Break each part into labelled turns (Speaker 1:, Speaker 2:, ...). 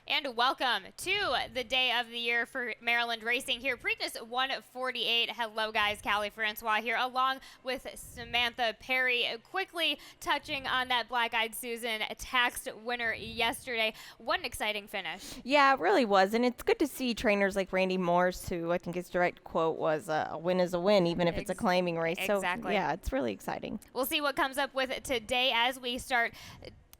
Speaker 1: And welcome to the day of the year for Maryland racing here. Preakness 148. Hello, guys. Callie Francois here, along with Samantha Perry. Quickly touching on that Black-Eyed Susan taxed winner yesterday. What an exciting finish.
Speaker 2: Yeah, it really was. And it's good to see trainers like Randy Morse, who I think his direct quote was, a win is a win, even if it's a claiming race.
Speaker 1: Exactly.
Speaker 2: So, yeah, it's really exciting.
Speaker 1: We'll see what comes up with today as we start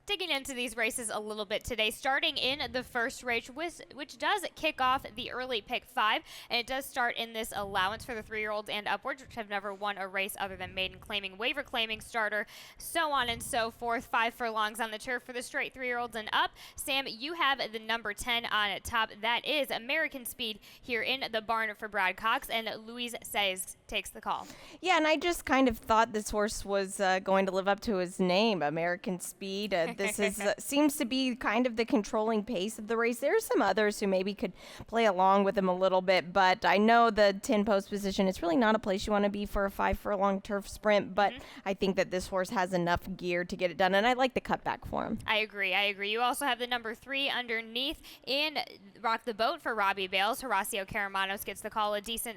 Speaker 1: digging into these races a little bit today, starting in the first race, which does kick off the early pick 5, and it does start in this allowance for the 3-year-olds and upwards, which have never won a race other than maiden claiming, waiver claiming, starter, so on and so forth. 5 furlongs on the turf for the straight 3-year-olds and up. Sam, you have the number 10 on top. That is American Speed here in the barn for Brad Cox, and Louise Says takes the call.
Speaker 2: Yeah, and I just kind of thought this horse was going to live up to his name, American Speed. This is seems to be kind of the controlling pace of the race. There are some others who maybe could play along with him a little bit, but I know the 10-post position, it's really not a place you want to be for a 5-furlong turf sprint, but I think that this horse has enough gear to get it done, and I like the cutback for him.
Speaker 1: I agree. You also have the number 3 underneath in Rock the Boat for Robbie Bales. Horacio Caramanos gets the call. A decent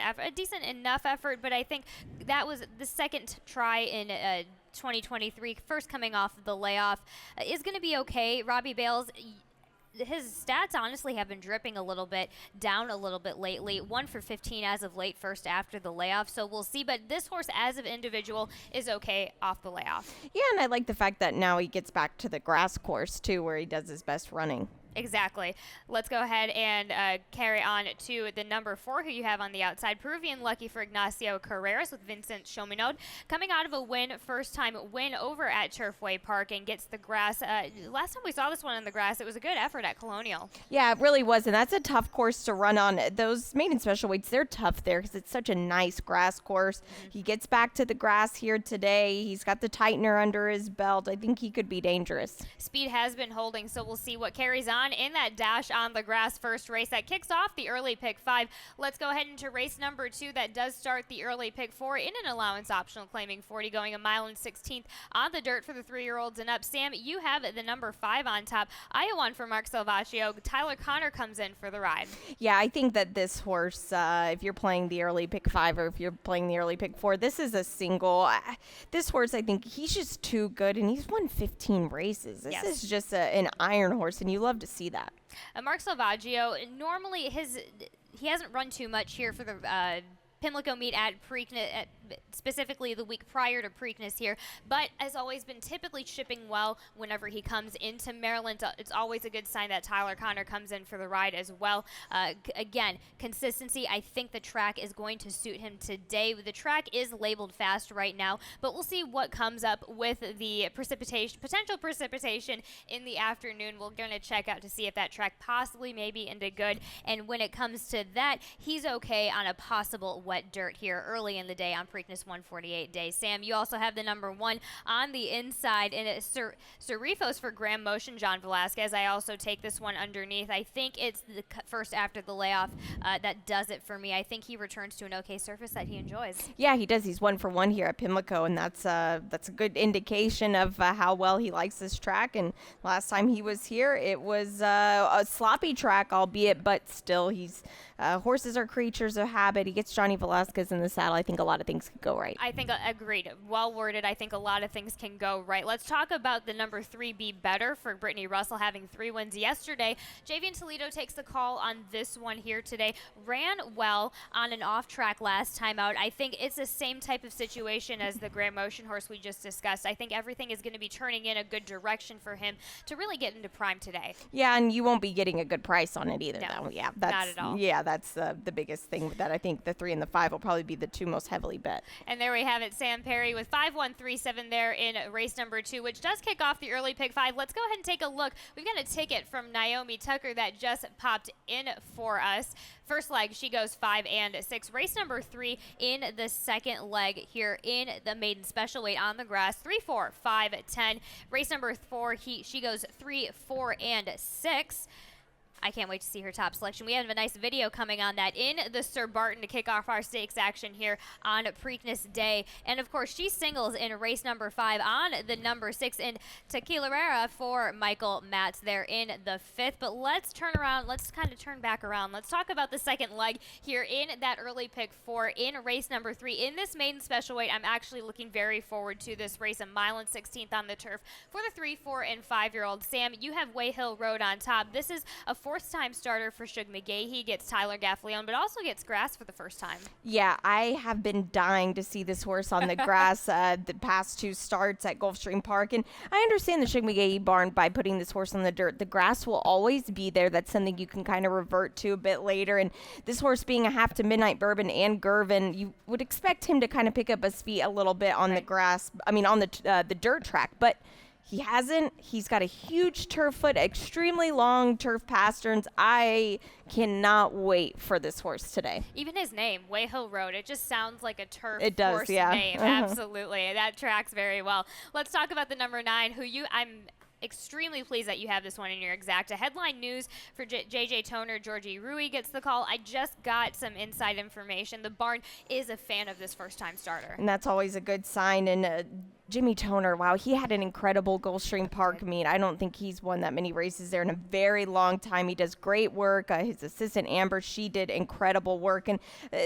Speaker 1: enough effort, but I think that was the second try in 2023, first coming off the layoff, is going to be okay. Robbie Bales, his stats honestly have been dripping a little bit, down a little bit lately. 1 for 15 as of late, first after the layoff, so we'll see. But this horse as of individual is okay off the layoff.
Speaker 2: Yeah, and I like the fact that now he gets back to the grass course, too, where he does his best running.
Speaker 1: Exactly. Let's go ahead and carry on to the number 4, who you have on the outside. Peruvian Lucky for Ignacio Carreras with Vincent Chominot. Coming out of a first-time win over at Turfway Park and gets the grass. Last time we saw this one in the grass, it was a good effort at Colonial.
Speaker 2: Yeah, it really was, and that's a tough course to run on. Those maiden special weights, they're tough there because it's such a nice grass course. He gets back to the grass here today. He's got the tightener under his belt. I think he could be dangerous.
Speaker 1: Speed has been holding, so we'll see what carries on in that dash on the grass first race that kicks off the early pick 5. Let's go ahead into race number 2 that does start the early pick 4 in an allowance optional claiming 40, going 1 mile and 16th on the dirt for the 3-year-olds and up. Sam, you have the number 5 on top. Iowan for Mark Salvaccio. Tyler Connor comes in for the ride.
Speaker 2: Yeah, I think that this horse, if you're playing the early pick 5 or if you're playing the early pick 4, this is a single. This horse, I think he's just too good, and he's won 15 races. This is just an iron horse, and you love to see that.
Speaker 1: Mark Salvaggio, normally he hasn't run too much here for the Pimlico meet at Preakness, specifically the week prior to Preakness here, but has always been typically shipping well whenever he comes into Maryland. It's always a good sign that Tyler Connor comes in for the ride as well. Again, consistency. I think the track is going to suit him today. The track is labeled fast right now, but we'll see what comes up with the potential precipitation in the afternoon. We're going to check out to see if that track possibly maybe into good, and when it comes to that, he's okay on a possible wet dirt here early in the day on Preakness 148 day. Sam, you also have the number 1 on the inside, and it's Cerrifos for Graham Motion, John Velasquez. I also take this one underneath. I think it's the first after the layoff that does it for me. I think he returns to an okay surface that he enjoys.
Speaker 2: Yeah, he does. He's 1 for 1 here at Pimlico, and that's a good indication of how well he likes this track. And last time he was here, it was a sloppy track, albeit, but still, horses are creatures of habit. He gets Johnny Velasquez in the saddle. I think a lot of things could go right.
Speaker 1: I think agreed. Well worded. I think a lot of things can go right. Let's talk about the number 3 Be Better for Brittany Russell, having 3 wins yesterday. Javian Toledo takes the call on this one here today. Ran well on an off track last time out. I think it's the same type of situation as the Grand Motion horse we just discussed. I think everything is going to be turning in a good direction for him to really get into prime today.
Speaker 2: Yeah, and you won't be getting a good price on it either.
Speaker 1: No,
Speaker 2: though. Yeah,
Speaker 1: not at all.
Speaker 2: Yeah, that's the biggest thing that I think the 3 and the 5 will probably be the 2 most heavily bet.
Speaker 1: And there we have it, Sam Perry with 5-1-3-7 there in race number 2, which does kick off the early pick 5. Let's go ahead and take a look. We've got a ticket from Naomi Tucker that just popped in for us. First leg, she goes 5 and 6. Race number 3 in the second leg here in the maiden special weight on the grass. 3, 4, 5, 10. Race number 4, she goes 3, 4, and 6. I can't wait to see her top selection. We have a nice video coming on that in the Sir Barton to kick off our stakes action here on Preakness Day. And of course, she singles in race number 5 on the number 6 in Tequilarera for Michael Matz there in the 5th. But let's turn around. Let's kind of turn back around. Let's talk about the second leg here in that early pick 4 in race number 3. In this maiden special weight, I'm actually looking very forward to this race, a mile and 16th on the turf for the 3, 4, and 5-year-old. Sam, you have Way Hill Road on top. This is a fourth-time starter for Shug McGahee. He gets Tyler Gaffleon, but also gets grass for the first time.
Speaker 2: Yeah, I have been dying to see this horse on the grass the past 2 starts at Gulfstream Park, and I understand the Shug McGahee barn by putting this horse on the dirt. The grass will always be there. That's something you can kind of revert to a bit later, and this horse being a half to Midnight Bourbon and Gervin, you would expect him to kind of pick up his feet a little bit on the grass, on the dirt track, but he hasn't. He's got a huge turf foot, extremely long turf pasterns. I cannot wait for this horse today.
Speaker 1: Even his name, Way Hill Road, it just sounds like a turf horse
Speaker 2: yeah.
Speaker 1: name. Absolutely. That tracks very well. Let's talk about the number 9, who I'm extremely pleased that you have this one in your exacta. Headline news for JJ Toner. Georgie Rui gets the call. I just got some inside information. The barn is a fan of this first-time starter.
Speaker 2: And that's always a good sign. And Jimmy Toner, wow, he had an incredible Gulfstream Park meet. I don't think he's won that many races there in a very long time. He does great work. His assistant, Amber, she did incredible work. And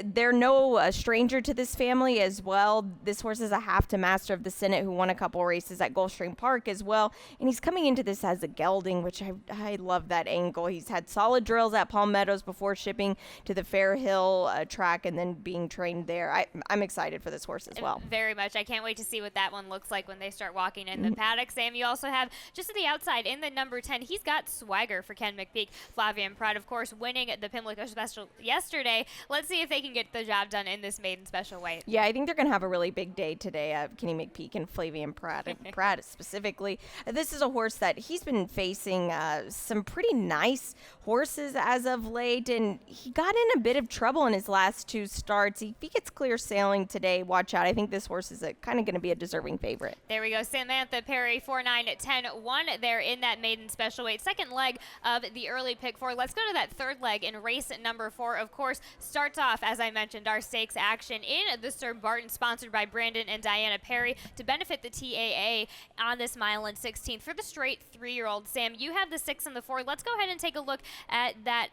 Speaker 2: they're no stranger to this family as well. This horse is a half to Master of the Senate who won a couple races at Gulfstream Park as well. And he's coming into this as a gelding, which I love that angle. He's had solid drills at Palm Meadows before shipping to the Fair Hill track and then being trained there. I'm excited for this horse as well.
Speaker 1: Very much. I can't wait to see what that one looks like when they start walking in the paddock. Sam, you also have just to the outside in the number 10, he's got swagger for Ken McPeak. Flavian Pratt, of course, winning the Pimlico Special yesterday. Let's see if they can get the job done in this maiden special weight.
Speaker 2: Yeah, I think they're going to have a really big day today, Kenny McPeak and Flavian Pratt. And Pratt specifically. This is a horse that he's been facing some pretty nice horses as of late, and he got in a bit of trouble in his last 2 starts. If he gets clear sailing today, watch out. I think this horse is kind of going to be a deserving favorite.
Speaker 1: There we go. Samantha Perry, 4-9-10-1 there in that maiden special weight. Second leg of the early pick 4. Let's go to that third leg in race number 4. Of course, starts off, as I mentioned, our stakes action in the Sir Barton, sponsored by Brandon and Diana Perry to benefit the TAA on this mile and 16th for the straight 3-year-old. Sam, you have the 6 and the 4. Let's go ahead and take a look at that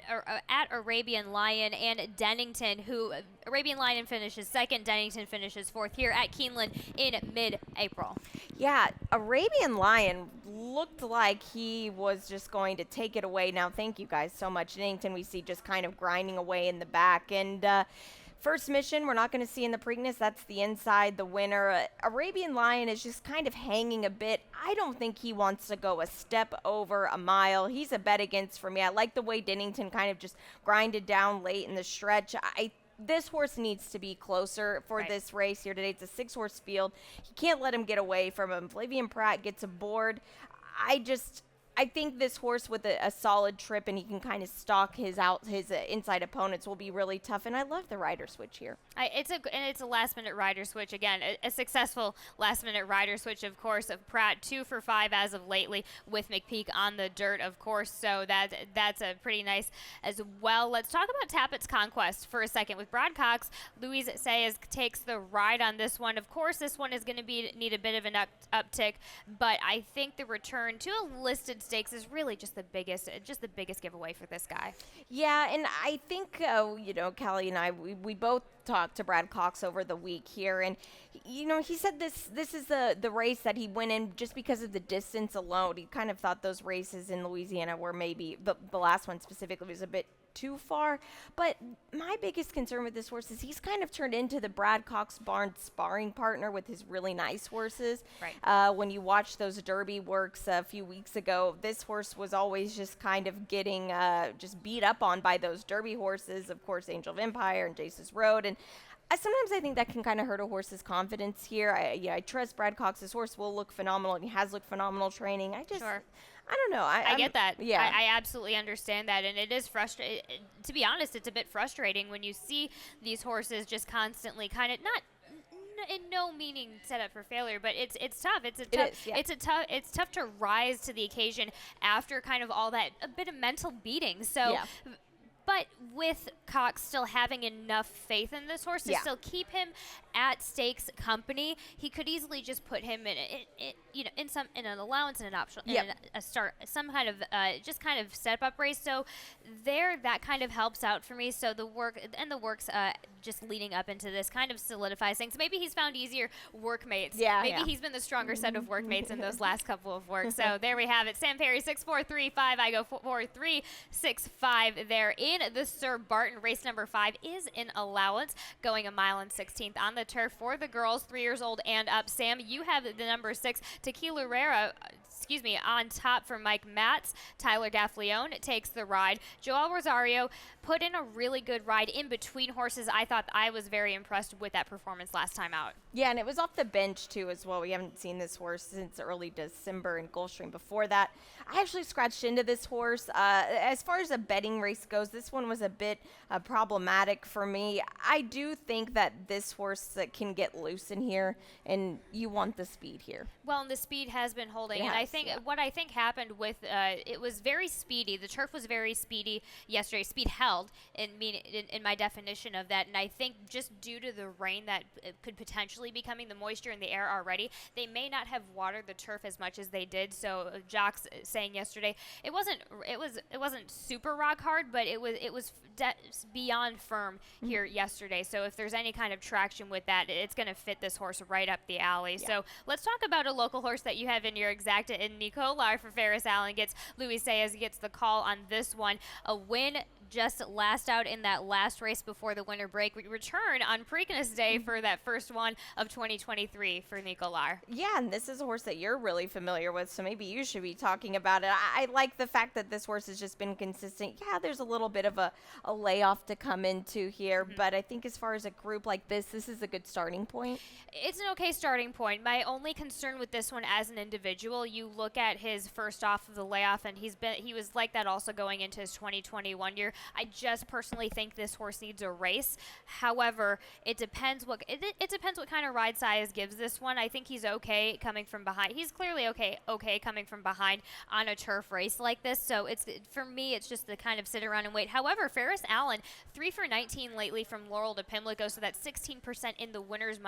Speaker 1: at Arabian Lion and Dennington, who Arabian Lion finishes 2nd, Dennington finishes 4th here at Keeneland in mid-April.
Speaker 2: Yeah, Arabian Lion looked like he was just going to take it away. Now, thank you guys so much. Dennington, we see just kind of grinding away in the back. And first mission, we're not going to see in the Preakness. That's the inside, the winner. Arabian Lion is just kind of hanging a bit. I don't think he wants to go a step over a mile. He's a bet against for me. I like the way Dennington kind of just grinded down late in the stretch. This horse needs to be closer for this race here today. It's a 6-horse field. You can't let him get away from him. Flavian Pratt gets aboard. I think this horse with a solid trip and he can kind of stalk his inside opponents will be really tough. And I love the rider switch here.
Speaker 1: It's a last-minute rider switch. Again, a successful last-minute rider switch, of course, of Pratt, 2 for 5 as of lately with McPeak on the dirt, of course. So that's a pretty nice as well. Let's talk about Tappett's Conquest for a second. With Brad Cox, Louise Sayes takes the ride on this one. Of course, this one is going to need a bit of an uptick, but I think the return to a listed stakes is really just the biggest giveaway for this guy.
Speaker 2: Yeah, and I think Kelly and I we both talked to Brad Cox over the week here, and he said this is the race that he went in just because of the distance alone. He kind of thought those races in Louisiana were maybe the last one specifically was a bit too far. But my biggest concern with this horse is he's kind of turned into the Brad Cox barn sparring partner with his really nice horses.
Speaker 1: Right.
Speaker 2: When you watch those Derby works a few weeks ago, this horse was always just kind of getting just beat up on by those Derby horses, of course, Angel of Empire and Jace's Road. And sometimes I think that can kind of hurt a horse's confidence here. I trust Brad Cox's horse will look phenomenal, and he has looked phenomenal training.
Speaker 1: Sure.
Speaker 2: I don't know.
Speaker 1: I get that.
Speaker 2: Yeah.
Speaker 1: I absolutely understand that. And it is frustrating. To be honest, it's a bit frustrating when you see these horses just constantly kind of in no meaning set up for failure, but it's tough. It's tough to rise to the occasion after kind of all that, a bit of mental beating. So.
Speaker 2: Yeah.
Speaker 1: But with Cox still having enough faith in this horse to still keep him at stakes company, he could easily just put him in an allowance and an optional in a start, some kind of just kind of step up race. So that kind of helps out for me. So the works just leading up into this kind of solidifies things. Maybe he's found easier workmates. Maybe he's been the stronger set of workmates in those last couple of works. So there we have it. Sam Perry 6-4-3-5. I go 4-3-6-5 there in the Sir Barton. Race number 5 is in allowance, going a mile and 16th on the turf for the girls 3 years old and up. Sam, you have the number 6 Tequila Rera. On top for Mike Matz. Tyler Gaffleone takes the ride. Joel Rosario put in a really good ride in between horses. I thought I was very impressed with that performance last time out.
Speaker 2: Yeah, and it was off the bench, too, as well. We haven't seen this horse since early December in Gulfstream. Before that, I actually scratched into this horse. As far as a betting race goes, this one was a bit problematic for me. I do think that this horse can get loose in here, and you want the speed here.
Speaker 1: Well, and the speed has been holding. And I think what I think happened with it was very speedy. The turf was very speedy yesterday. Speed held in my definition of that. And I think just due to the rain that could potentially be coming, the moisture in the air already, they may not have watered the turf as much as they did. So Jocks saying yesterday, it wasn't super rock hard, but it was beyond firm here yesterday. So if there's any kind of traction with that, it's going to fit this horse right up the alley. So let's talk about a local horse that you have in your exacta in Nicolar for Ferris Allen. Luis Saez gets the call on this one. A win just last out in that last race before the winter break. We return on Preakness Day for that first one of 2023 for Nicolar.
Speaker 2: Yeah, and this is a horse that you're really familiar with, so maybe you should be talking about it. I like the fact that this horse has just been consistent. Yeah, there's a little bit of a layoff to come into here, but I think as far as a group like this is a good starting point.
Speaker 1: It's an okay starting point. My only concern with this one as an individual, you look at his first off of the layoff, and he was like that also going into his 2021 year. I just personally think this horse needs a race. However, it depends what kind of ride size gives this one. I think he's okay coming from behind. He's clearly okay coming from behind on a turf race like this. So for me, it's just to kind of sit around and wait. However, Ferris Allen 3 for 19 lately from Laurel to Pimlico, so that's 16% in the winner's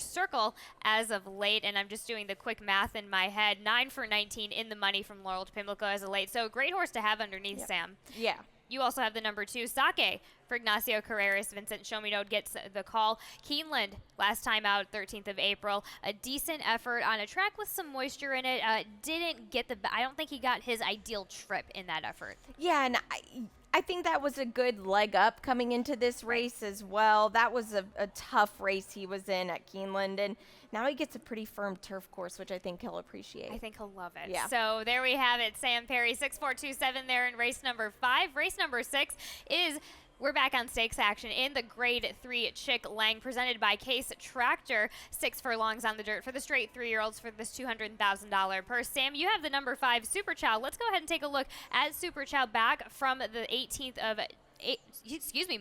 Speaker 1: circle as of late. And I'm just doing the quick math in my head. 9 for 19 in the money from Laurel to Pimlico as of late. So great horse to have underneath, Sam.
Speaker 2: Yeah.
Speaker 1: You also have the number 2, Sake, for Ignacio Carreras. Vincent Shominode gets the call. Keeneland, last time out, 13th of April. A decent effort on a track with some moisture in it. I don't think he got his ideal trip in that effort.
Speaker 2: Yeah, and I think that was a good leg up coming into this race as well. That was a tough race he was in at Keeneland, and now he gets a pretty firm turf course, which I think he'll appreciate.
Speaker 1: I think he'll love it.
Speaker 2: Yeah.
Speaker 1: So there we have it. Sam Perry, 6-4-2-7 there in race number 5. Race number 6 is... We're back on stakes action in the Grade 3 Chick Lang, presented by Case Tractor. 6 furlongs on the dirt for the straight 3-year-olds for this $200,000 purse. Sam, you have the number 5, Super Chow. Let's go ahead and take a look at Super Chow back from the 18th of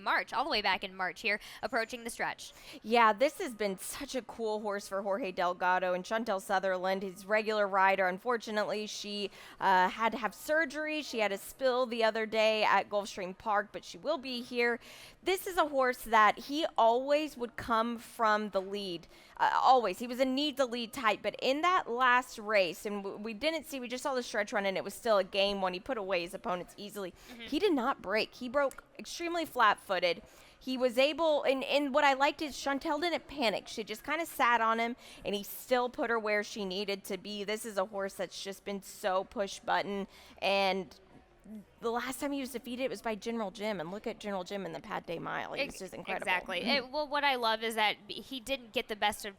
Speaker 1: March, all the way back in March here, approaching the stretch.
Speaker 2: Yeah, this has been such a cool horse for Jorge Delgado and Chantel Sutherland, his regular rider. Unfortunately, she had to have surgery. She had a spill the other day at Gulfstream Park, but she will be here. This is a horse that he always would come from the lead. Always. He was a need the lead type, but in that last race, and we just saw the stretch run, and it was still a game when he put away his opponents easily. He did not break. He broke extremely flat-footed. He was able, and what I liked is Chantel didn't panic. She just kind of sat on him, and he still put her where she needed to be. This is a horse that's just been so push-button, and the last time he was defeated, it was by General Jim, and look at General Jim in the Pat Day Mile. It was just incredible.
Speaker 1: Exactly. What I love is that he didn't get the best of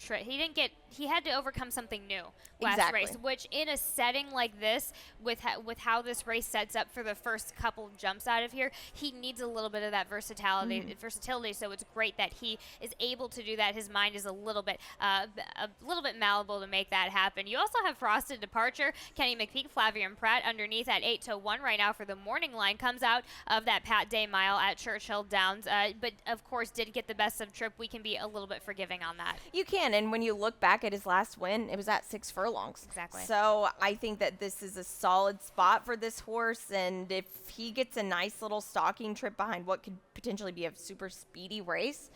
Speaker 1: he had to overcome something new last race, which in a setting like this, with how this race sets up for the first couple jumps out of here, he needs a little bit of that versatility. So it's great that he is able to do that. His mind is a little bit malleable to make that happen. You also have Frosted Departure, Kenny McPeak, Flavian Pratt underneath at 8-1 right now for the morning line, comes out of that Pat Day mile at Churchill Downs, but of course did get the best of trip. We can be a little bit forgiving on that.
Speaker 2: You can, and when you look back at his last win, it was at 6 furlongs.
Speaker 1: Exactly.
Speaker 2: So I think that this is a solid spot for this horse, and if he gets a nice little stalking trip behind what could potentially be a super speedy race,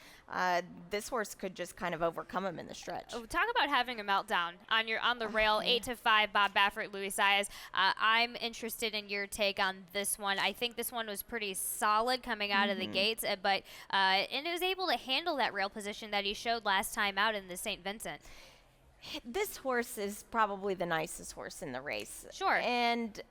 Speaker 2: this horse could just kind of overcome him in the stretch.
Speaker 1: Oh, talk about having a meltdown on the rail. 8-5, Bob Baffert, Louis Saez. I'm interested in your take on this one. I think this one was pretty solid coming out of the gates, but and it was able to handle that rail position that he showed last time out in the St. Vincent.
Speaker 2: This horse is probably the nicest horse in the race.
Speaker 1: Sure.
Speaker 2: And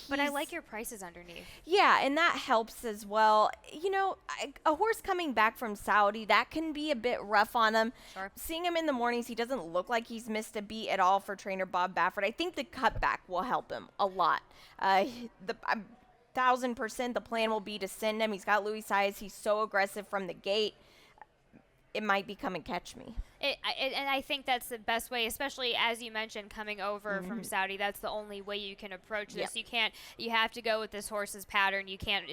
Speaker 1: but I like your prices underneath.
Speaker 2: Yeah, and that helps as well. You know, a horse coming back from Saudi, that can be a bit rough on him.
Speaker 1: Sure.
Speaker 2: Seeing him in the mornings, he doesn't look like he's missed a beat at all for trainer Bob Baffert. I think the cutback will help him a lot. 1,000% the plan will be to send him. He's got Louis Saez. He's so aggressive from the gate. It might be come and catch me.
Speaker 1: And I think that's the best way, especially as you mentioned, coming over from Saudi. That's the only way you can approach this.
Speaker 2: Yep.
Speaker 1: You have to go with this horse's pattern. You can't,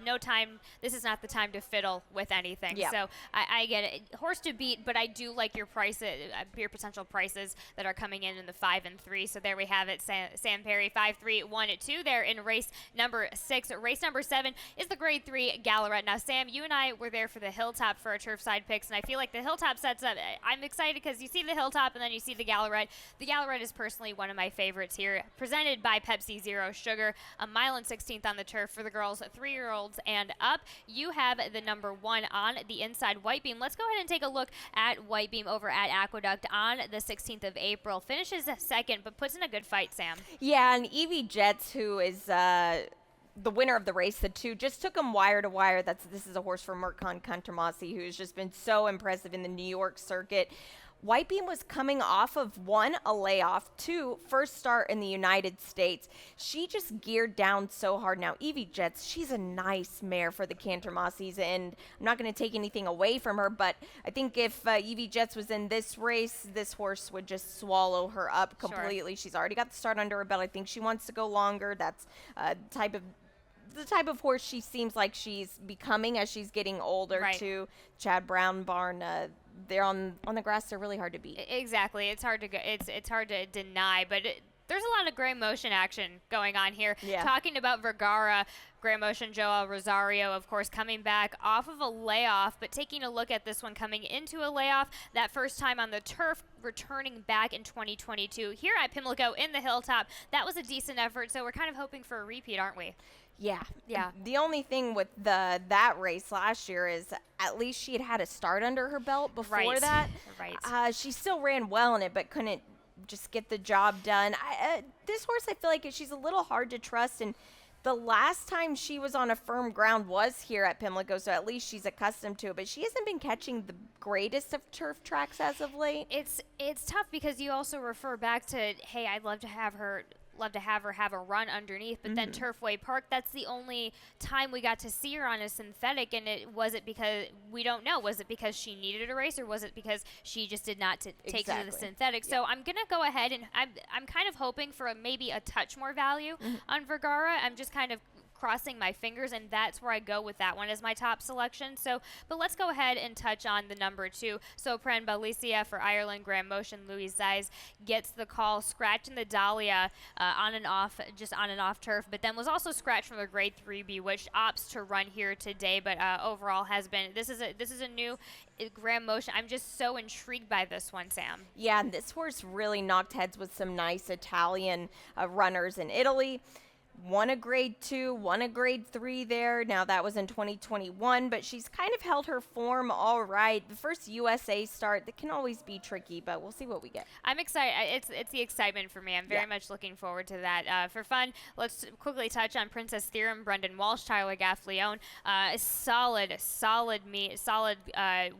Speaker 1: no time, this is not the time to fiddle with anything.
Speaker 2: Yep.
Speaker 1: So I get it. Horse to beat, but I do like your potential prices that are coming in the 5 and 3. So there we have it. Sam Perry, 5, 3, 1, 2 there in race number 6. Race number 7 is the grade 3 Gallerette. Now, Sam, you and I were there for the Hilltop for our turf side picks, and I feel like the Hilltop sets up. I'm excited because you see the Hilltop and then you see the Gallerette. The Gallerette is personally one of my favorites here, presented by Pepsi Zero Sugar. A mile and 16th on the turf for the girls, 3-year-olds and up. You have the number 1 on the inside, White Beam. Let's go ahead and take a look at White Beam over at Aqueduct on the 16th of April. Finishes second, but puts in a good fight, Sam.
Speaker 2: Yeah, and Evie Jets, who is the winner of the race, the 2, just took him wire to wire. This is a horse from Mercon Contermasi, who's just been so impressive in the New York circuit. White Beam was coming off of 1, a layoff, 2, first start in the United States. She just geared down so hard. Now, Evie Jets, she's a nice mare for the Cantermasis, and I'm not going to take anything away from her, but I think if Evie Jets was in this race, this horse would just swallow her up completely. Sure. She's already got the start under her belt. I think she wants to go longer. That's the type of horse she seems like she's becoming as she's getting older.
Speaker 1: Right.
Speaker 2: To Chad Brown barn. They're on the grass. They're really hard to beat.
Speaker 1: Exactly. It's hard to go. It's hard to deny, but there's a lot of gray motion action going on here.
Speaker 2: Yeah.
Speaker 1: Talking about Vergara, gray motion, Joel Rosario, of course, coming back off of a layoff, but taking a look at this one coming into a layoff, that first time on the turf, returning back in 2022 here at Pimlico in the Hilltop. That was a decent effort, so we're kind of hoping for a repeat, aren't we?
Speaker 2: Yeah.
Speaker 1: Yeah.
Speaker 2: The only thing with that race last year is at least she had a start under her belt before that.
Speaker 1: Right.
Speaker 2: She still ran well in it, but couldn't just get the job done. This horse, I feel like she's a little hard to trust, and the last time she was on a firm ground was here at Pimlico, so at least she's accustomed to it. But she hasn't been catching the greatest of turf tracks as of late.
Speaker 1: It's tough because you also refer back to, hey, I'd love to have her have a run underneath, but then Turfway Park, that's the only time we got to see her on a synthetic, and was it because we don't know, was it because she needed a race, or was it because she just did not take to the synthetic? So I'm gonna go ahead and I'm kind of hoping for maybe a touch more value on Vergara. I'm just kind of crossing my fingers, and that's where I go with that one as my top selection. So, but let's go ahead and touch on the number 2. So Pren Balicia for Ireland, Grand Motion, Louis Zeiss gets the call, scratching the Dahlia on and off turf, but then was also scratched from the grade 3B, which opts to run here today, but overall has been, this is a new Grand Motion. I'm just so intrigued by this one, Sam.
Speaker 2: Yeah, and this horse really knocked heads with some nice Italian runners in Italy. Won a grade 2, won a grade 3 there. Now that was in 2021, but she's kind of held her form all right. The first USA start, that can always be tricky, but we'll see what we get.
Speaker 1: I'm excited. It's the excitement for me. I'm very much looking forward to that. For fun, let's quickly touch on Princess Theorem, Brendan Walsh, Tyler Gaffleone. Solid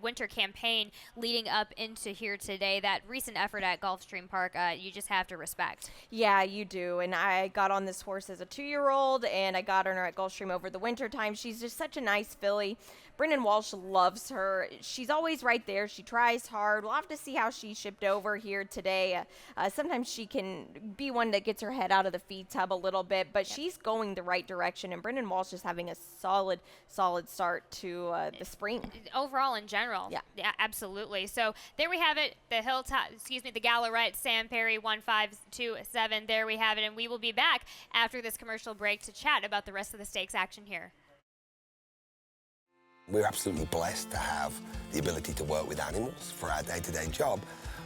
Speaker 1: winter campaign leading up into here today. That recent effort at Gulfstream Park, you just have to respect.
Speaker 2: Yeah, you do. And I got on this horse as a a 2-year-old, and I got her at Gulfstream over the winter time. She's just such a nice filly. Brendan Walsh loves her. She's always right there. She tries hard. We'll have to see how she shipped over here today. Sometimes she can be one that gets her head out of the feed tub a little bit, but she's going the right direction, and Brendan Walsh is having a solid start to the spring.
Speaker 1: Overall, in general. Yeah, absolutely. So there we have it. The the Gallerette, Sam Perry, 1527. There we have it, and we will be back after this commercial break to chat about the rest of the stakes action here.
Speaker 3: We're absolutely blessed to have the ability to work with animals for our day-to-day job,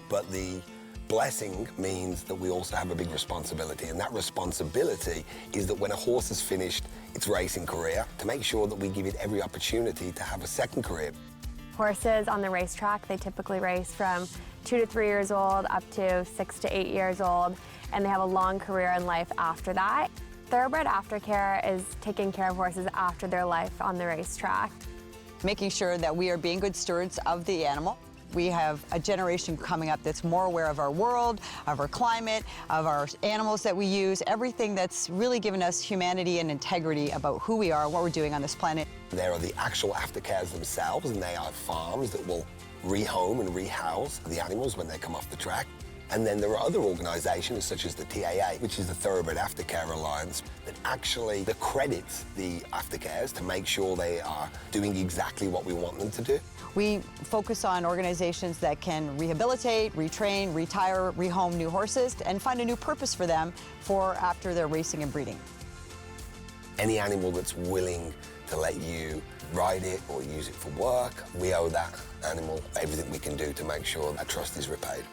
Speaker 3: but the blessing means that we also have a big responsibility, and that responsibility is that when a horse has finished its racing career, to make sure that we give it every opportunity to have a second career.
Speaker 4: Horses on the racetrack, they typically race from 2 to 3 years old up to 6 to 8 years old, and they have a long career in life after that. Thoroughbred Aftercare is taking care of horses after their life on the racetrack.
Speaker 5: Making sure that we are being good stewards of the animal. We have a generation coming up that's more aware of our world, of our climate, of our animals that we use, everything that's really given us humanity and integrity about who we are and what we're doing on this planet.
Speaker 3: There are the actual aftercares themselves, and they are farms that will rehome and rehouse the animals when they come off the track. And then there are other organisations such as the TAA, which is the Thoroughbred Aftercare Alliance, that actually accredits the aftercares to make sure they are doing exactly what we want them to do.
Speaker 5: We focus on organizations that can rehabilitate, retrain, retire, rehome new horses, and find a new purpose for them for after their racing and breeding.
Speaker 3: Any animal that's willing to let you ride it or use it for work, we owe that animal everything we can do to make sure that trust is repaid.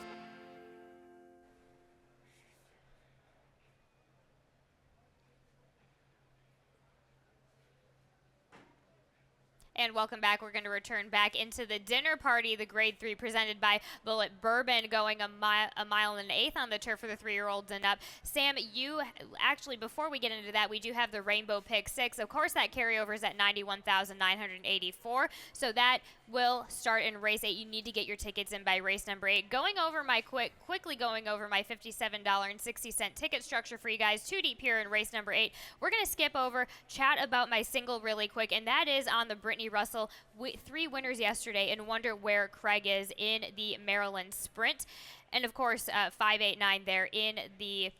Speaker 1: And welcome back. We're going to return back into the dinner party, the Grade 3 presented by Bullet Bourbon, going a mile and an eighth on the turf for the 3-year-olds and up. Sam, you actually, before we get into that, we do have the Rainbow Pick 6. Of course, that carryover is at $91,984. So that will start in race 8. You need to get your tickets in by race number 8. Quickly going over my $57.60 ticket structure for you guys. 2 deep here in race number 8. We're going to skip over, chat about my single really quick, and that is on the Brittany Russell. 3 winners yesterday, and wonder where Craig is in the Maryland Sprint. And of course, 589 there in the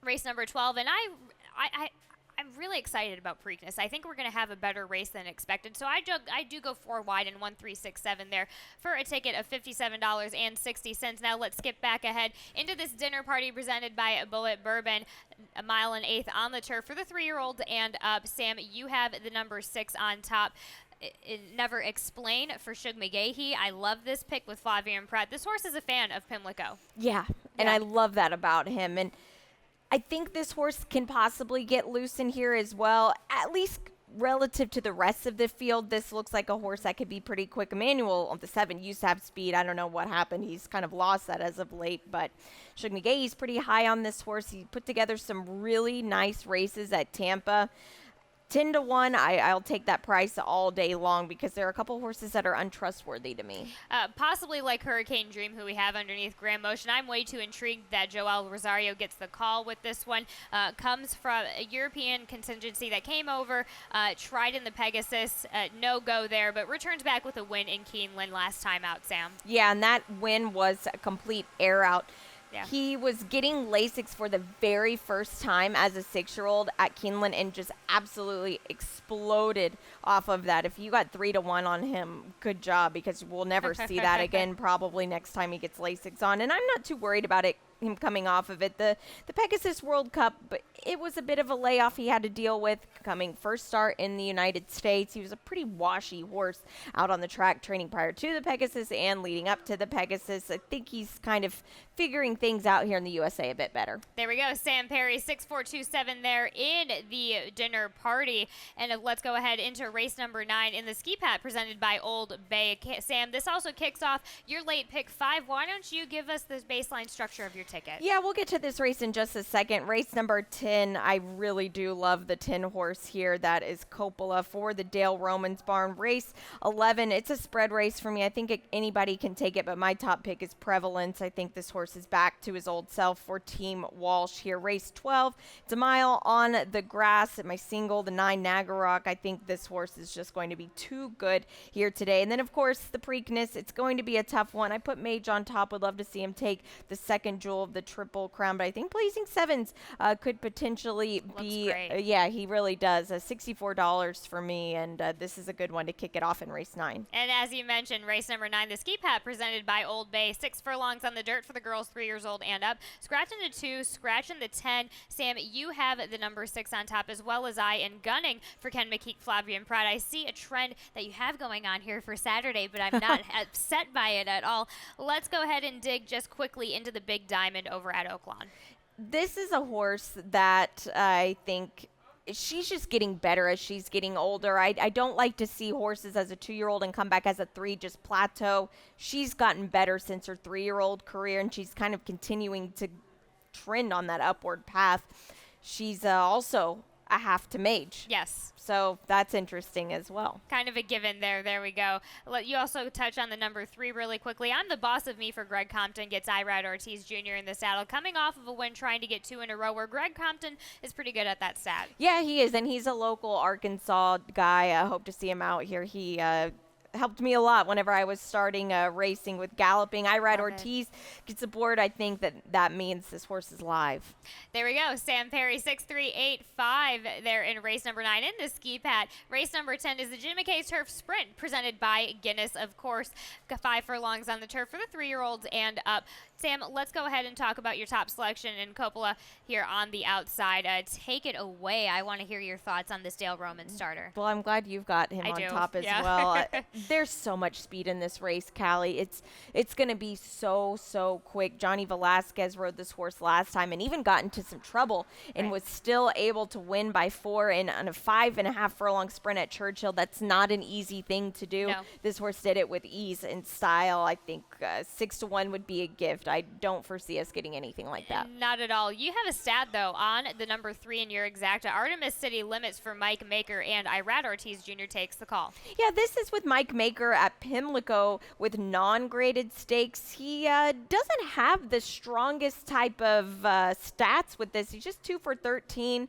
Speaker 1: race number 12. And I'm really excited about Preakness. I think we're going to have a better race than expected. So I do go 4 wide and 1367 there for a ticket of $57.60. Now let's skip back ahead into this dinner party presented by Bullet Bourbon. A mile and eighth on the turf for the 3-year-olds and up. Sam, you have the number 6 on top. Never Explain for Shug McGahee. I love this pick with Flavia and Pratt. This horse is a fan of Pimlico.
Speaker 2: Yeah, and I love that about him. And I think this horse can possibly get loose in here as well, at least relative to the rest of the field. This looks like a horse that could be pretty quick. Emmanuel on the 7 used to have speed. I don't know what happened. He's kind of lost that as of late, but Shug McGahee's pretty high on this horse. He put together some really nice races at Tampa. 10 to 1, I'll take that price all day long because there are a couple horses that are untrustworthy to me.
Speaker 1: Possibly like Hurricane Dream, who we have underneath Grand Motion. I'm way too intrigued that Joel Rosario gets the call with this one. Comes from a European contingency that came over, tried in the Pegasus, no go there, but returns back with a win in Keeneland last time out, Sam.
Speaker 2: Yeah, and that win was a complete air out.
Speaker 1: Yeah.
Speaker 2: He was getting Lasix for the very first time as a 6-year-old at Keeneland and just absolutely exploded off of that. If you got 3 to 1 on him, good job, because we'll never see that again probably next time he gets Lasix on. And I'm not too worried about him coming off of it. The Pegasus World Cup, but it was a bit of a layoff he had to deal with coming first start in the United States. He was a pretty washy horse out on the track training prior to the Pegasus and leading up to the Pegasus. I think he's kind of figuring things out here in the USA a bit better.
Speaker 1: There we go. Sam Perry, 6427 there in the dinner party. And let's go ahead into race number 9 in the Ski Pat presented by Old Bay. Sam, this also kicks off your late pick 5. Why don't you give us the baseline structure of your ticket?
Speaker 2: Yeah, we'll get to this race in just a second. Race number 10. and I really do love the 10 horse here. That is Coppola for the Dale Romans barn. Race 11, it's a spread race for me. I think anybody can take it, but my top pick is Prevalence. I think this horse is back to his old self for Team Walsh here. Race 12, it's a mile on the grass. At my single, the 9 Nagarok. I think this horse is just going to be too good here today. And then, of course, the Preakness. It's going to be a tough one. I put Mage on top. Would love to see him take the second jewel of the Triple Crown, but I think Blazing Sevens could potentially be, yeah, he really does. $64 for me, and this is a good one to kick it off in race 9.
Speaker 1: And as you mentioned, race number 9, the Ski Pat, presented by Old Bay. 6 furlongs on the dirt for the girls 3 years old and up. Scratching the 2, scratching the 10. Sam, you have the number 6 on top, as well as I, and gunning for Ken McKeek, Flavian Pratt. I see a trend that you have going on here for Saturday, but I'm not upset by it at all. Let's go ahead and dig just quickly into the Big Diamond over at Oaklawn.
Speaker 2: This is a horse that I think she's just getting better as she's getting older. I don't like to see horses as a 2-year-old and come back as a 3 just plateau. She's gotten better since her 3-year-old career, and she's kind of continuing to trend on that upward path. She's also a half to Mage.
Speaker 1: Yes.
Speaker 2: So that's interesting as well.
Speaker 1: Kind of a given there. There we go. You also touch on the number 3 really quickly. I'm the Boss of Me for Greg Compton. Gets Irad Ortiz Jr. in the saddle. Coming off of a win, trying to get 2 in a row, where Greg Compton is pretty good at that stat.
Speaker 2: Yeah, he is. And he's a local Arkansas guy. I hope to see him out here. He helped me a lot whenever I was starting racing with galloping. Irad Ortiz gets aboard. I think that means this horse is live.
Speaker 1: There we go. Sam Perry, 6385 there in race number 9 in the Ski Pat. Race number 10 is the Jim McKay Turf Sprint, presented by Guinness, of course. 5 furlongs on the turf for the 3-year-olds and up. Sam, let's go ahead and talk about your top selection in Coppola here on the outside. Take it away. I want to hear your thoughts on this Dale Roman starter.
Speaker 2: Well, I'm glad you've got him on top as well. There's so much speed in this race, Callie. It's going to be so quick. Johnny Velasquez rode this horse last time and even got into some trouble and was still able to win by 4 on a 5.5 furlong sprint at Churchill. That's not an easy thing to do.
Speaker 1: No.
Speaker 2: This horse did it with ease and style. I think 6-1 would be a gift. I don't foresee us getting anything like that.
Speaker 1: Not at all. You have a stat, though, on the number 3 in your exacta. Artemis City Limits for Mike Maker, and Irad Ortiz Jr. takes the call.
Speaker 2: Yeah, this is with Mike Maker at Pimlico with non-graded stakes. He doesn't have the strongest type of stats with this. He's just 2 for 13.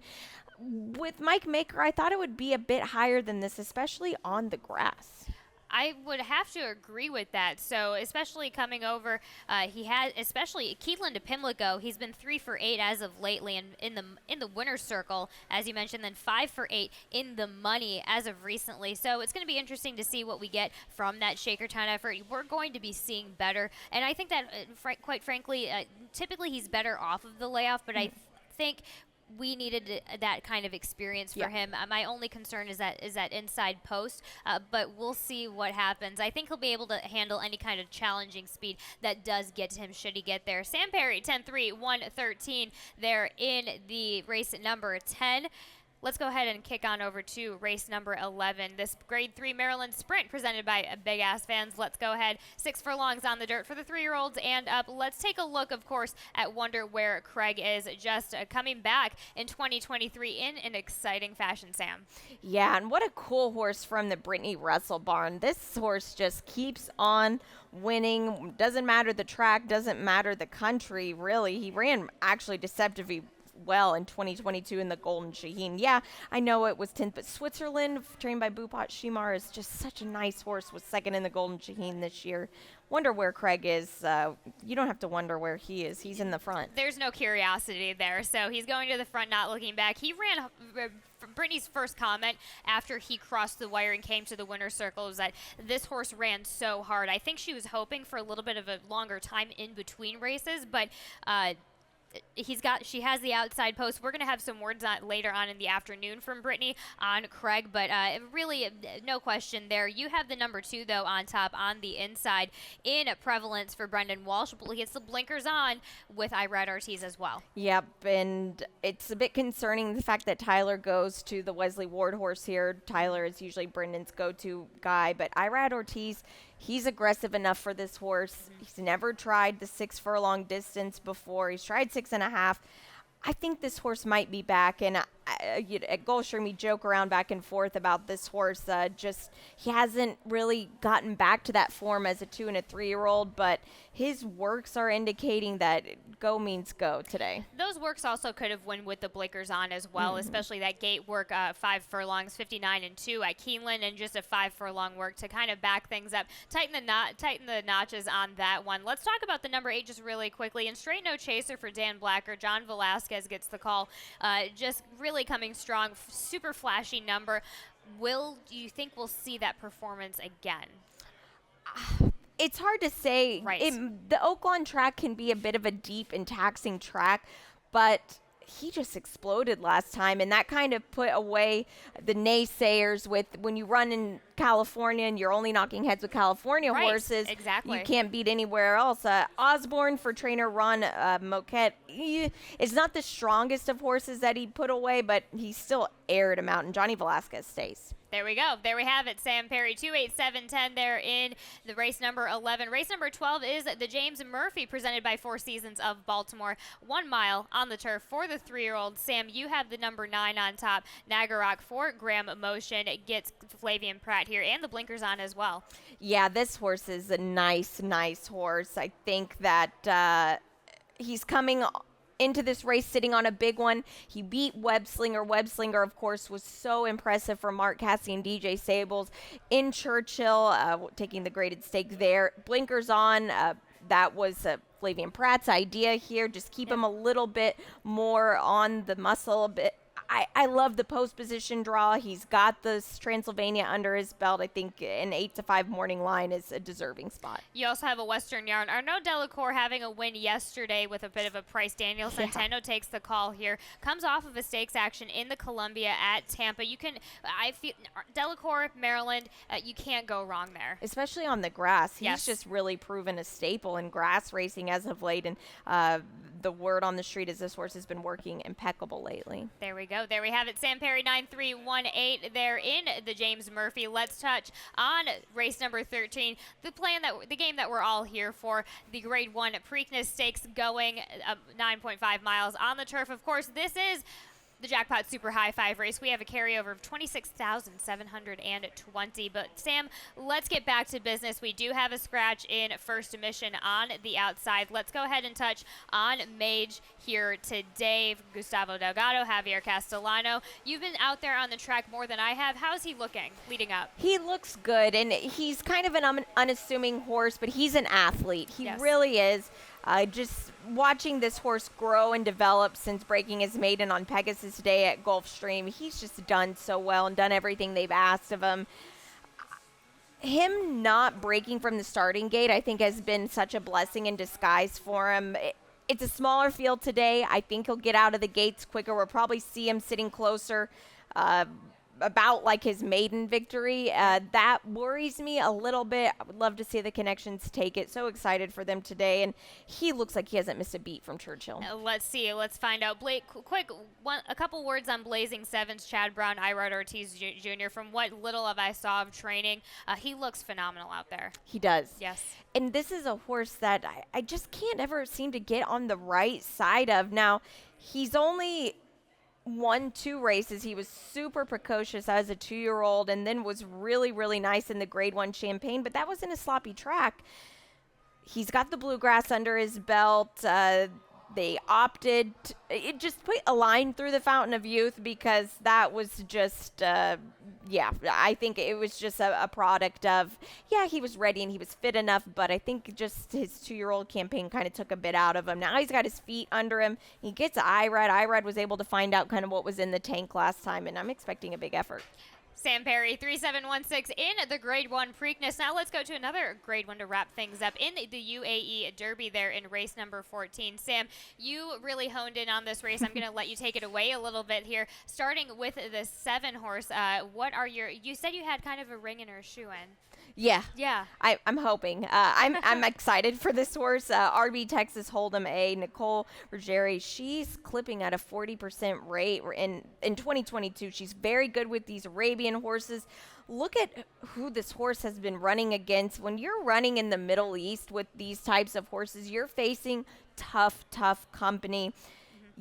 Speaker 2: With Mike Maker, I thought it would be a bit higher than this, especially on the grass.
Speaker 1: I would have to agree with that. So, especially coming over, he has, especially Keelan to Pimlico. He's been 3 for 8 as of lately, and in the winner's circle, as you mentioned, then 5 for 8 in the money as of recently. So it's going to be interesting to see what we get from that Shakertown effort. We're going to be seeing better, and I think that, quite frankly, typically he's better off of the layoff, but I think we needed that kind of experience for him. My only concern is that inside post, but we'll see what happens. I think he'll be able to handle any kind of challenging speed that does get to him should he get there. Sam Perry, 10-3, 113 there in the race number 10. Let's go ahead and kick on over to race number 11. This Grade 3 Maryland Sprint presented by Big Ass Fans. Let's go ahead. 6 furlongs on the dirt for the 3-year-olds and up. Let's take a look, of course, at Wonder Where Craig is, just coming back in 2023 in an exciting fashion, Sam.
Speaker 2: Yeah, and what a cool horse from the Brittany Russell barn. This horse just keeps on winning. Doesn't matter the track, doesn't matter the country, really. He ran actually deceptively well in 2022 in the Golden Shaheen. Yeah, I know it was 10th, but Switzerland, trained by Bupat Shimar, is just such a nice horse. Was 2nd in the Golden Shaheen this year. Wonder where Craig is. You don't have to wonder where he is. He's in the front.
Speaker 1: There's no curiosity there. So he's going to the front, not looking back. He ran Brittany's first comment after he crossed the wire and came to the winner's circle was that this horse ran so hard. I think she was hoping for a little bit of a longer time in between races, but she has the outside post. We're going to have some words on later on in the afternoon from Brittany on Craig, but really no question there. You have the number 2 though on top on the inside in Prevalence for Brendan Walsh. He gets the blinkers on with Irad Ortiz as well.
Speaker 2: Yep, and it's a bit concerning the fact that Tyler goes to the Wesley Ward horse here. Tyler is usually Brendan's go-to guy, but Irad Ortiz, he's aggressive enough for this horse. He's never tried the 6 furlong distance before. He's tried 6.5. I think this horse might be back, and at Gulfstream we joke around back and forth about this horse. Just he hasn't really gotten back to that form as a 2 and a 3-year-old, but his works are indicating that go means go today.
Speaker 1: Those works also could have won with the blinkers on as well, especially that gate work, 5 furlongs, 59 and 2 at Keeneland, and just a 5 furlong work to kind of back things up, tighten the notches on that one. Let's talk about the number 8 just really quickly. And straight no chaser for Dan Blacker. John Velasquez gets the call. Just really coming strong, super flashy number. Do you think we'll see that performance again?
Speaker 2: It's hard to say.
Speaker 1: Right.
Speaker 2: The Oaklawn track can be a bit of a deep and taxing track, but he just exploded last time, and that kind of put away the naysayers with when you run in California and you're only knocking heads with California horses.
Speaker 1: Exactly.
Speaker 2: You can't beat anywhere else. Osborne for trainer Ron Moquette, it's not the strongest of horses that he'd put away, but he still aired him out, and Johnny Velasquez stays.
Speaker 1: There we go. There we have it. Sam Perry, 28710 there in the race number 11. Race number 12 is the James Murphy presented by Four Seasons of Baltimore. 1 mile on the turf for the 3-year-old. Sam, you have the number 9 on top. Nagarok for Graham Motion gets Flavian Pratt here, and the blinkers on as well.
Speaker 2: Yeah, this horse is a nice horse. I think that he's coming into this race sitting on a big one. He beat Webslinger. Webslinger, of course, was so impressive for Mark Cassie and DJ Sables in Churchill, taking the graded stake there. Blinkers on. That was Flavian Pratt's idea here. Just keep him a little bit more on the muscle a bit. I love the post position draw. He's got this Transylvania under his belt. I think an 8-5 morning line is a deserving spot.
Speaker 1: You also have a Western Yarn. Arnaud Delacour having a win yesterday with a bit of a price. Daniel Centeno takes the call here. Comes off of a stakes action in the Columbia at Tampa. I feel Delacour, Maryland, you can't go wrong there.
Speaker 2: Especially on the grass. He's
Speaker 1: Yes.
Speaker 2: just really proven a staple in grass racing as of late. And the word on the street is this horse has been working impeccable lately.
Speaker 1: There we go. There we have it. Sam Perry 9318 there in the James Murphy. Let's touch on race number 13. The game that we're all here for, the Grade 1 Preakness Stakes going 9.5 miles on the turf. Of course, this is the Jackpot Super High 5 race. We have a carryover of 26,720. But Sam, let's get back to business. We do have a scratch in first emission on the outside. Let's go ahead and touch on Mage here today. Gustavo Delgado, Javier Castellano. You've been out there on the track more than I have. How's he looking leading up?
Speaker 2: He looks good, and he's kind of an unassuming horse, but he's an athlete. He really is. Just watching this horse grow and develop since breaking his maiden on Pegasus Day at Gulfstream, he's just done so well and done everything they've asked of him. Him not breaking from the starting gate, I think, has been such a blessing in disguise for him. It's a smaller field today. I think he'll get out of the gates quicker. We'll probably see him sitting closer, about like his maiden victory. That worries me a little bit. I would love to see the Connections take it. So excited for them today, and he looks like he hasn't missed a beat from Churchill.
Speaker 1: Let's see. Let's find out. Blake, a couple words on Blazing Sevens, Chad Brown, Irod Ortiz Jr. From what little of I saw of training, he looks phenomenal out there.
Speaker 2: He does.
Speaker 1: Yes.
Speaker 2: And this is a horse that I just can't ever seem to get on the right side of. Now, he's only won 2 races. He was super precocious as a 2-year-old and then was really, really nice in the Grade 1 Champagne, but that was in a sloppy track. He's got the bluegrass under his belt. They opted, it just put a line through the fountain of youth because that was just, I think it was just a product of, he was ready and he was fit enough, but I think just his 2-year-old campaign kind of took a bit out of him. Now he's got his feet under him. He gets Irad. Irad was able to find out kind of what was in the tank last time, and I'm expecting a big effort.
Speaker 1: Sam Perry, 3716 in the Grade 1 Preakness. Now let's go to another Grade 1 to wrap things up in the UAE Derby there in race number 14. Sam, you really honed in on this race. I'm going to let you take it away a little bit here. Starting with the 7 horse, you said you had kind of a ring in or a shoe in.
Speaker 2: Yeah.
Speaker 1: Yeah.
Speaker 2: I'm hoping. I'm excited for this horse. RB Texas Hold'em A, Nicole Ruggieri, she's clipping at a 40% rate in 2022. She's very good with these Arabian horses. Look at who this horse has been running against. When you're running in the Middle East with these types of horses, you're facing tough company.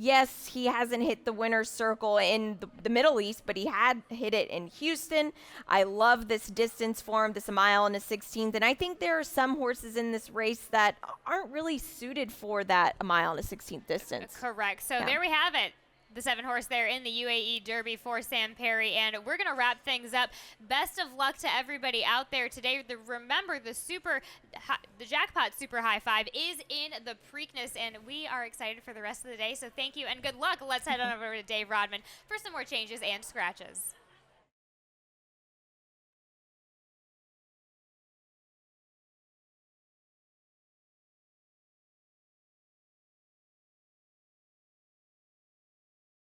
Speaker 2: Yes, he hasn't hit the winner's circle in the Middle East, but he had hit it in Houston. I love this distance for him, this 1 mile and a 16th. And I think there are some horses in this race that aren't really suited for that 1 mile and a 16th distance.
Speaker 1: Correct. So there we have it. The 7-horse there in the UAE Derby for Sam Perry, and we're going to wrap things up. Best of luck to everybody out there today. Remember, the jackpot super high five is in the Preakness, and we are excited for the rest of the day. So thank you and good luck. Let's head on over to Dave Rodman for some more changes and scratches.